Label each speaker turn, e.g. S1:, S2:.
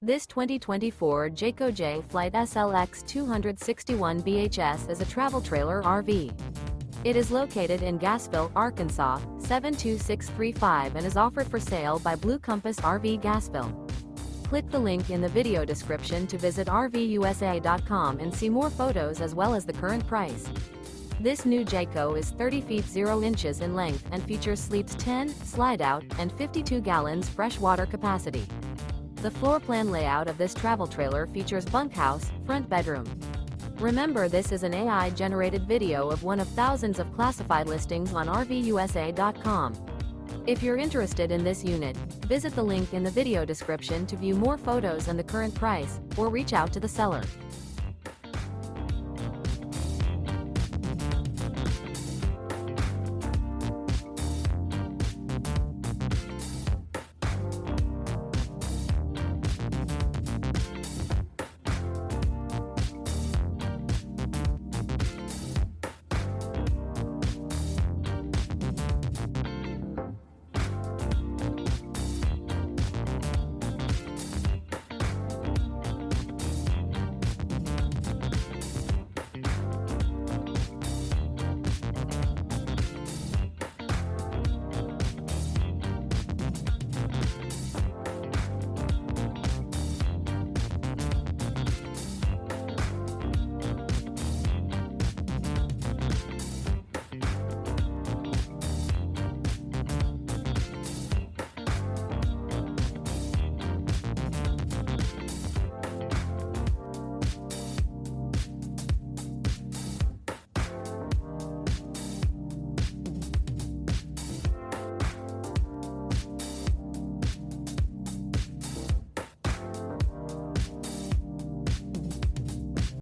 S1: This 2024 Jayco Jay Flight SLX 261 BHS is a travel trailer RV. It is located in Gassville, Arkansas, 72635 and is offered for sale by Blue Compass RV Gassville. Click the link in the video description to visit RVUSA.com and see more photos as well as the current price. This new Jayco is 30 feet 0 inches in length and features sleeps 10, slide-out, and 52 gallons fresh water capacity. The floor plan layout of this travel trailer features bunkhouse, front bedroom. Remember, this is an AI-generated video of one of thousands of classified listings on RVUSA.com. If you're interested in this unit, visit the link in the video description to view more photos and the current price, or reach out to the seller.